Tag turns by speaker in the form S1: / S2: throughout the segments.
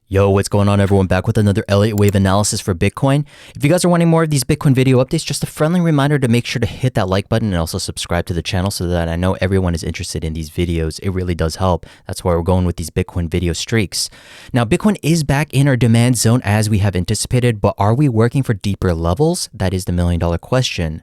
S1: Yo, what's going on everyone? Back with another Elliott Wave analysis for Bitcoin. If you guys are wanting more of these Bitcoin video updates, just a friendly reminder to make sure to hit that like button and also subscribe to the channel so that I know everyone is interested in these videos. It really does help. That's why we're going with these Bitcoin video streaks. Now, Bitcoin is back in our demand zone as we have anticipated, but are we working for deeper levels? That is the million-dollar question.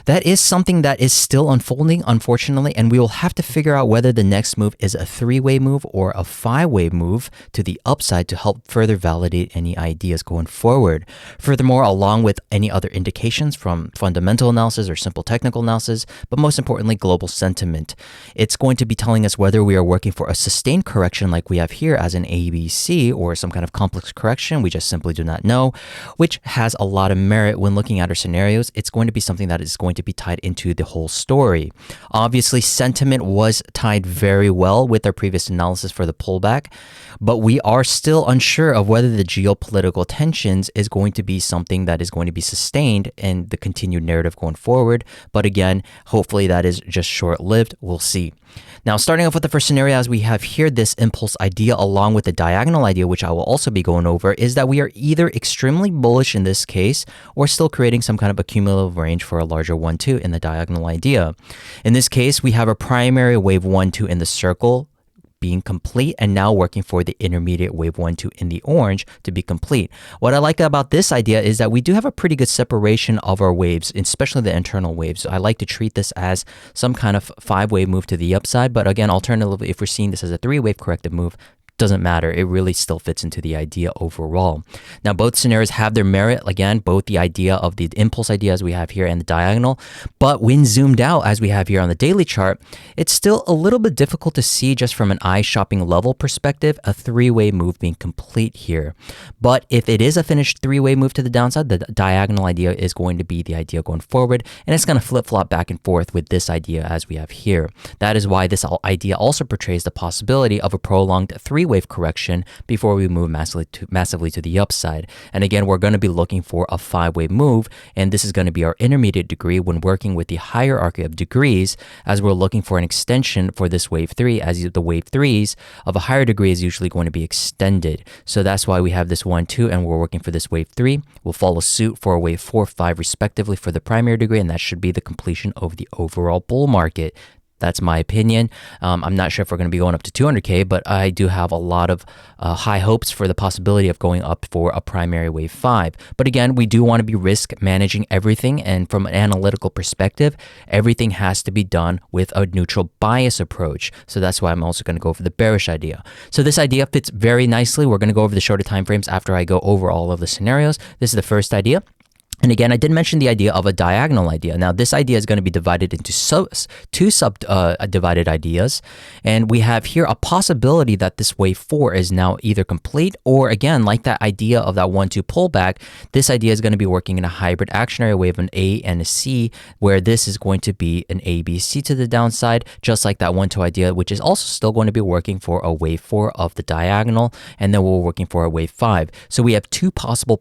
S1: That is something that is still unfolding, unfortunately, and we will have to figure out whether the next move is a three-way move or a five-way move to the upside to help further validate any ideas going forward. Furthermore, along with any other indications from fundamental analysis or simple technical analysis, but most importantly, global sentiment. It's going to be telling us whether we are working for a sustained correction like we have here as an ABC or some kind of complex correction. We just simply do not know, which has a lot of merit when looking at our scenarios. It's going to be something that is going to be tied into the whole story. Obviously, sentiment was tied very well with our previous analysis for the pullback, but we are still unsure of whether the geopolitical tensions is going to be something that is going to be sustained in the continued narrative going forward. But again, hopefully that is just short-lived. We'll see. Now, starting off with the first scenario, as we have here, this impulse idea along with the diagonal idea, which I will also be going over, is that we are either extremely bullish in this case or still creating some kind of a cumulative range for a larger 1-2 in the diagonal idea. In this case, we have a primary wave 1-2 in the circle being complete and now working for the intermediate wave 1-2 in the orange to be complete. What I like about this idea is that we do have a pretty good separation of our waves, especially the internal waves. I like to treat this as some kind of five-wave move to the upside, but again, alternatively, if we're seeing this as a three-wave corrective move, doesn't matter. It really still fits into the idea overall. Now, both scenarios have their merit. Again, both the idea of the impulse idea as we have here and the diagonal. But when zoomed out as we have here on the daily chart, it's still a little bit difficult to see just from an eye-shopping level perspective, a three-way move being complete here. But if it is a finished three-way move to the downside, the diagonal idea is going to be the idea going forward. And it's going to flip-flop back and forth with this idea as we have here. That is why this idea also portrays the possibility of a prolonged three-wave correction before we move massively to the upside. And again, we're going to be looking for a five-wave move, and this is going to be our intermediate degree when working with the hierarchy of degrees, as we're looking for an extension for this wave 3, as the wave 3s of a higher degree is usually going to be extended. So that's why we have this 1-2, and we're working for this wave 3. We'll follow suit for a wave 4, 5 respectively for the primary degree, and that should be the completion of the overall bull market. That's my opinion. I'm not sure if we're going to be going up to 200K, but I do have a lot of high hopes for the possibility of going up for a primary wave 5. But again, we do want to be risk managing everything. And from an analytical perspective, everything has to be done with a neutral bias approach. So that's why I'm also going to go for the bearish idea. So this idea fits very nicely. We're going to go over the shorter time frames after I go over all of the scenarios. This is the first idea. And again, I did mention the idea of a diagonal idea. Now, this idea is going to be divided into two subdivided ideas. And we have here a possibility that this wave 4 is now either complete or, again, like that idea of that 1-2 pullback, this idea is going to be working in a hybrid actionary wave, an A and a C, where this is going to be an ABC to the downside, just like that 1-2 idea, which is also still going to be working for a wave 4 of the diagonal. And then we're working for a wave 5. So we have two possible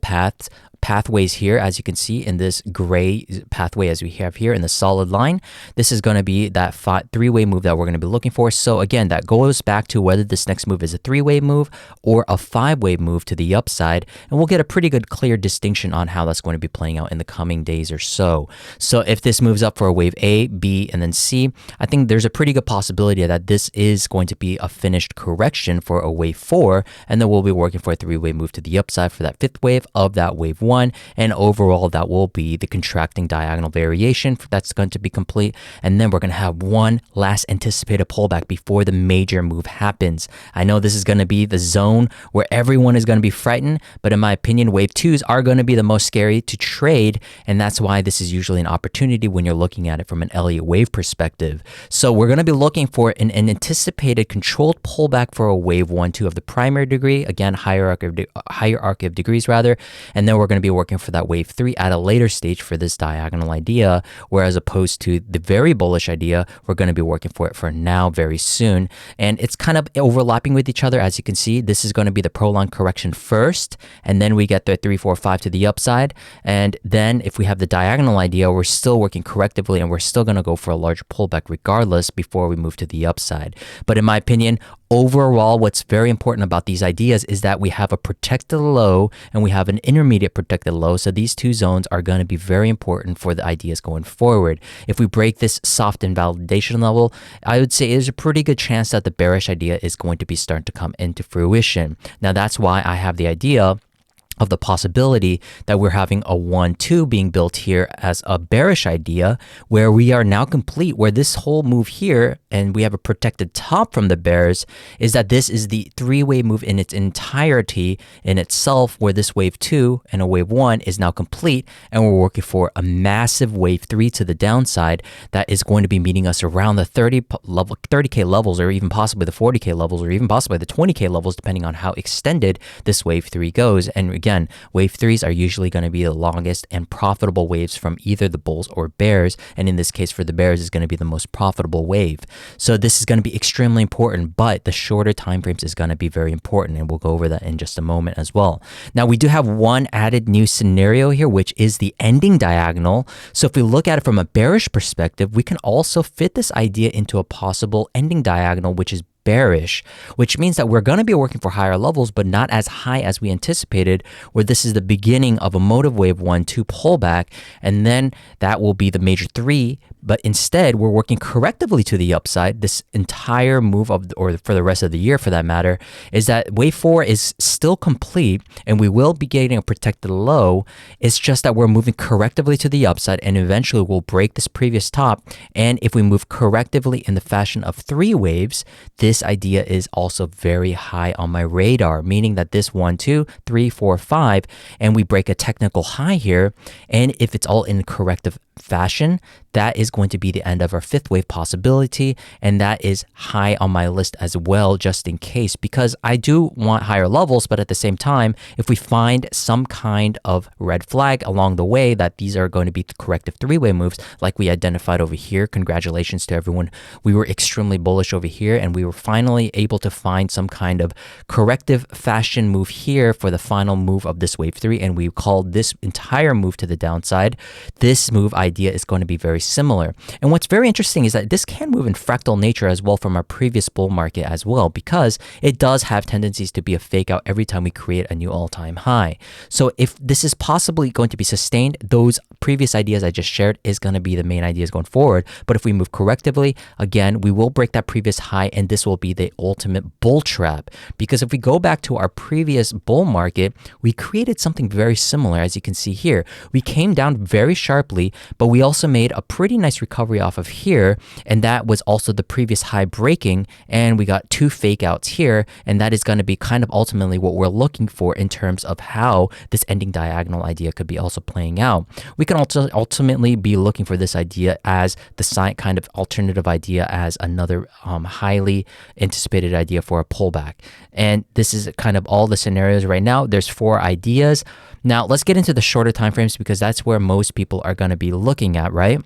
S1: pathways here, as you can see in this gray pathway as we have here in the solid line. This is going to be that three-way move that we're going to be looking for. So again, that goes back to whether this next move is a three-way move or a five-way move to the upside. And we'll get a pretty good clear distinction on how that's going to be playing out in the coming days or so. So if this moves up for a wave A, B, and then C, I think there's a pretty good possibility that this is going to be a finished correction for a wave 4. And then we'll be working for a three-way move to the upside for that fifth wave of that wave 1. And overall, that will be the contracting diagonal variation that's going to be complete. And then we're going to have one last anticipated pullback before the major move happens. I know this is going to be the zone where everyone is going to be frightened, but in my opinion, wave 2s are going to be the most scary to trade. And that's why this is usually an opportunity when you're looking at it from an Elliott Wave perspective. So we're going to be looking for an anticipated controlled pullback for a wave 1-2 of the primary degree, again, hierarchy of degrees rather. And then we're going to be working for that wave 3 at a later stage for this diagonal idea, whereas opposed to the very bullish idea, we're going to be working for it for now very soon. And it's kind of overlapping with each other. As you can see, this is going to be the prolonged correction first, and then we get the 3, 4, 5 to the upside. And then if we have the diagonal idea, we're still working correctively and we're still going to go for a larger pullback regardless before we move to the upside. But in my opinion, overall, what's very important about these ideas is that we have a protected low and we have an intermediate protected low. So these two zones are going to be very important for the ideas going forward. If we break this soft invalidation level, I would say there's a pretty good chance that the bearish idea is going to be starting to come into fruition. Now, that's why I have the idea of the possibility that we're having a 1-2 being built here as a bearish idea, where we are now complete, where this whole move here, and we have a protected top from the bears, is that this is the three-way move in its entirety in itself, where this wave 2 and a wave 1 is now complete, and we're working for a massive wave 3 to the downside that is going to be meeting us around the 30K levels, or even possibly the 40K levels, or even possibly the 20K levels, depending on how extended this wave 3 goes. And again, wave 3s are usually going to be the longest and profitable waves from either the bulls or bears. And in this case, for the bears, is going to be the most profitable wave. So this is going to be extremely important, but the shorter time frames is going to be very important. And we'll go over that in just a moment as well. Now, we do have one added new scenario here, which is the ending diagonal. So if we look at it from a bearish perspective, we can also fit this idea into a possible ending diagonal, which is bearish, which means that we're going to be working for higher levels, but not as high as we anticipated, where this is the beginning of a motive wave 1-2 pullback, and then that will be the major 3. But instead, we're working correctively to the upside. This entire move or for the rest of the year, for that matter, is that wave 4 is still complete, and we will be getting a protected low. It's just that we're moving correctively to the upside, and eventually we'll break this previous top. And if we move correctively in the fashion of 3 waves, this idea is also very high on my radar, meaning that this 1, 2, 3, 4, 5, and we break a technical high here. And if it's all in corrective fashion, that is going to be the end of our 5th wave possibility, and that is high on my list as well, just in case, because I do want higher levels. But at the same time, if we find some kind of red flag along the way that these are going to be corrective 3-way moves like we identified over here, congratulations to everyone. We were extremely bullish over here, and we were finally able to find some kind of corrective fashion move here for the final move of this wave 3, and we called this entire move to the downside. This move idea is going to be very similar. And what's very interesting is that this can move in fractal nature as well from our previous bull market as well, because it does have tendencies to be a fake out every time we create a new all-time high. So if this is possibly going to be sustained, those previous ideas I just shared is going to be the main ideas going forward. But if we move correctively, again, we will break that previous high, and this will be the ultimate bull trap. Because if we go back to our previous bull market, we created something very similar. As you can see here, we came down very sharply, but we also made a pretty nice recovery off of here, and that was also the previous high breaking, and we got 2 fake outs here, and that is going to be kind of ultimately what we're looking for in terms of how this ending diagonal idea could be also playing out. We can also ultimately be looking for this idea as the kind of alternative idea as another highly anticipated idea for a pullback. And this is kind of all the scenarios right now. There's 4 ideas. Now, let's get into the shorter time frames, because that's where most people are going to be looking at, right?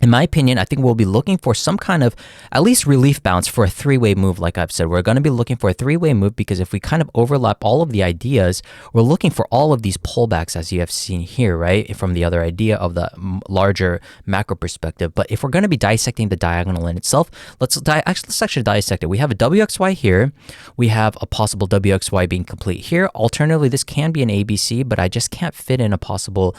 S1: In my opinion, I think we'll be looking for some kind of at least relief bounce for a 3-way move. Like I've said, we're going to be looking for a 3-way move, because if we kind of overlap all of the ideas, we're looking for all of these pullbacks as you have seen here, right? From the other idea of the larger macro perspective. But if we're going to be dissecting the diagonal in itself, let's actually dissect it. We have a WXY here. We have a possible WXY being complete here. Alternatively, this can be an ABC, but I just can't fit in a possible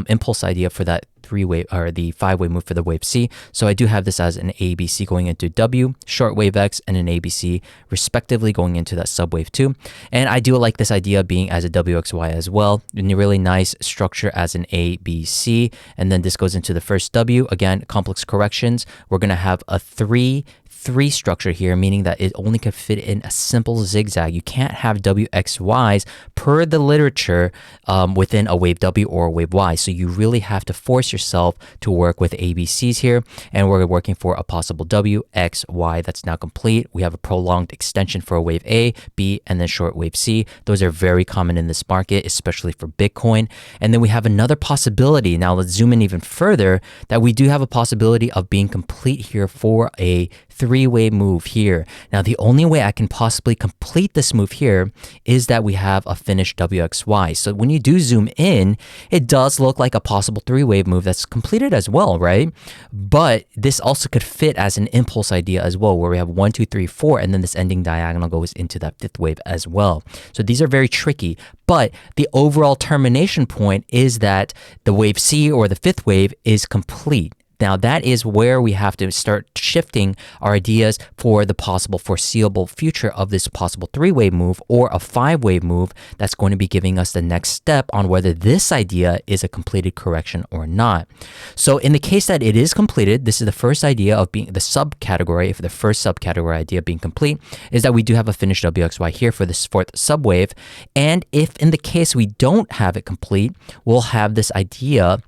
S1: impulse idea for that 3-way or the 5-way move for the wave C. So I do have this as an ABC going into W, short wave X, and an ABC respectively going into that subwave 2. And I do like this idea being as a WXY as well. And a really nice structure as an ABC. And then this goes into the first W. Again, complex corrections. We're going to have a 3 3 structure here, meaning that it only could fit in a simple zigzag. You can't have WXYs per the literature within a wave W or a wave Y. So you really have to force yourself to work with ABCs here, and we're working for a possible W, X, Y that's now complete. We have a prolonged extension for a wave A, B, and then short wave C. Those are very common in this market, especially for Bitcoin. And then we have another possibility. Now let's zoom in even further, that we do have a possibility of being complete here for a 3-way move here. Now, the only way I can possibly complete this move here is that we have a finished WXY. So when you do zoom in, it does look like a possible 3-wave move that's completed as well, right? But this also could fit as an impulse idea as well, where we have 1, 2, 3, 4, and then this ending diagonal goes into that 5th wave as well. So these are very tricky. But the overall termination point is that the wave C or the 5th wave is complete. Now, that is where we have to start shifting our ideas for the possible foreseeable future of this possible 3-wave move or a 5-wave move that's going to be giving us the next step on whether this idea is a completed correction or not. So in the case that it is completed, this is the first idea of being the subcategory, if the first subcategory idea being complete, is that we do have a finished WXY here for this 4th subwave. And if in the case we don't have it complete, we'll have this idea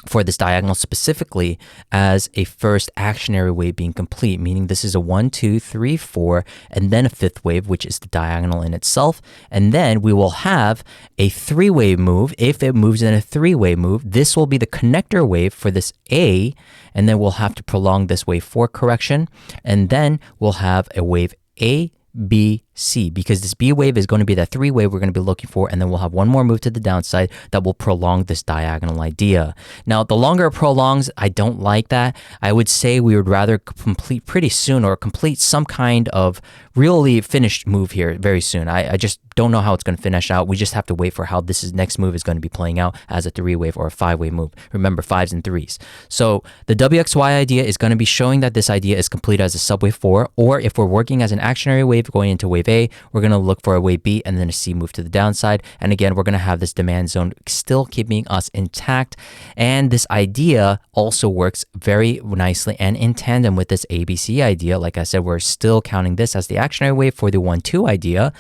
S1: for this diagonal specifically as a first actionary wave being complete, meaning this is a 1, 2, 3, 4, and then a 5th wave, which is the diagonal in itself. And then we will have a 3-wave move. If it moves in a 3-wave move, this will be the connector wave for this A, and then we'll have to prolong this wave 4 correction. And then we'll have a wave A, B, C, because this B wave is going to be that 3-wave we're going to be looking for, and then we'll have one more move to the downside that will prolong this diagonal idea. Now, the longer it prolongs, I don't like that. I would say we would rather complete pretty soon, or complete some kind of really finished move here very soon. I just don't know how it's going to finish out. We just have to wait for how this next move is going to be playing out as a 3-wave or a 5-wave move. Remember, 5s and 3s. So the WXY idea is going to be showing that this idea is complete as a subwave 4, or if we're working as an actionary wave going into wave A, we're going to look for a wave B and then a C move to the downside. And again, we're going to have this demand zone still keeping us intact. And this idea also works very nicely and in tandem with this ABC idea. Like I said, we're still counting this as the actionary wave for the 1-2 idea.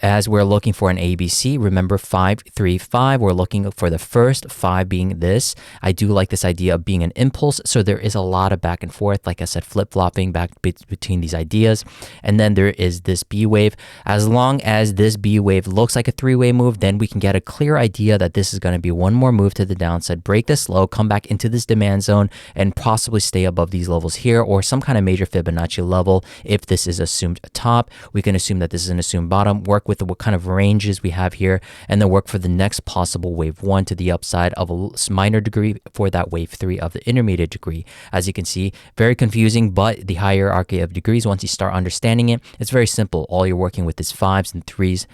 S1: As we're looking for an ABC, remember 5, 3, 5. We're looking for the first 5 being this. I do like this idea of being an impulse. So there is a lot of back and forth, like I said, flip-flopping back between these ideas. And then there is this B wave. As long as this B wave looks like a 3-wave move, then we can get a clear idea that this is going to be one more move to the downside, break this low, come back into this demand zone, and possibly stay above these levels here, or some kind of major Fibonacci level. If this is assumed a top, we can assume that this is an assumed bottom, work with what kind of ranges we have here, and then work for the next possible wave 1 to the upside of a minor degree for that wave 3 of the intermediate degree. As you can see, very confusing, but the hierarchy of degrees, once you start understanding it, it's very simple. All you're working with is 5s and 3s,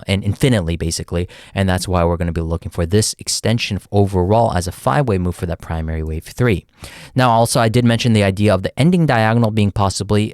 S1: and infinitely basically, and that's why we're going to be looking for this extension overall as a 5-wave move for that primary wave 3. Now, also, I did mention the idea of the ending diagonal being possibly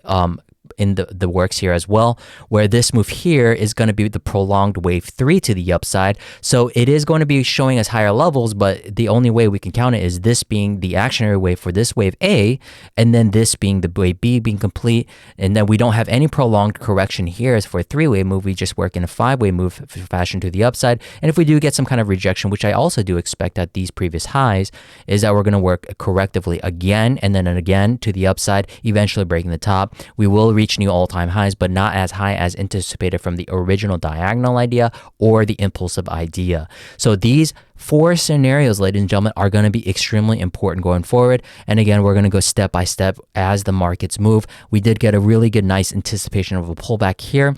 S1: in the works here as well, where this move here is going to be the prolonged wave 3 to the upside. So it is going to be showing us higher levels, but the only way we can count it is this being the actionary wave for this wave A, and then this being the wave B being complete. And then we don't have any prolonged correction here as for a 3-wave move. We just work in a 5-wave move fashion to the upside. And if we do get some kind of rejection, which I also do expect at these previous highs, is that we're going to work correctively again and then again to the upside, eventually breaking the top. We will reach new all-time highs, but not as high as anticipated from the original diagonal idea or the impulsive idea. So these 4 scenarios, ladies and gentlemen, are going to be extremely important going forward. And again, we're going to go step by step as the markets move. We did get a really good, nice anticipation of a pullback here.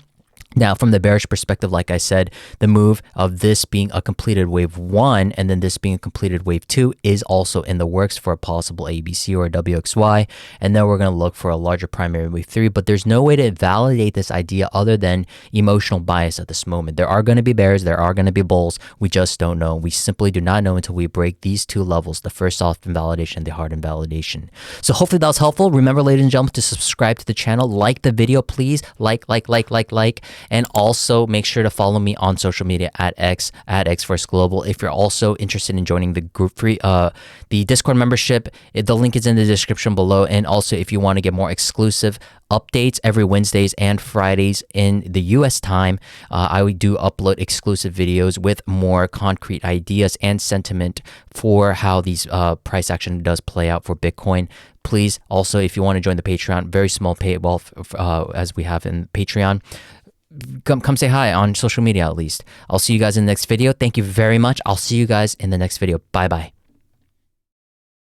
S1: Now, from the bearish perspective, like I said, the move of this being a completed wave 1 and then this being a completed wave 2 is also in the works for a possible ABC or a WXY. And then we're going to look for a larger primary wave 3. But there's no way to validate this idea other than emotional bias at this moment. There are going to be bears, there are going to be bulls. We just don't know. We simply do not know until we break these 2 levels, the first soft invalidation, the hard invalidation. So hopefully that was helpful. Remember, ladies and gentlemen, to subscribe to the channel, like the video, please. Like. And also make sure to follow me on social media at XForceGlobal. If you're also interested in joining the the Discord membership, the link is in the description below. And also, if you want to get more exclusive updates every Wednesdays and Fridays in the US time, I do upload exclusive videos with more concrete ideas and sentiment for how these price action does play out for Bitcoin. Please also, if you want to join the Patreon, very small paywall as we have in Patreon, come say hi on social media at least. I'll see you guys in the next video. Thank you very much. I'll see you guys in the next video. Bye bye.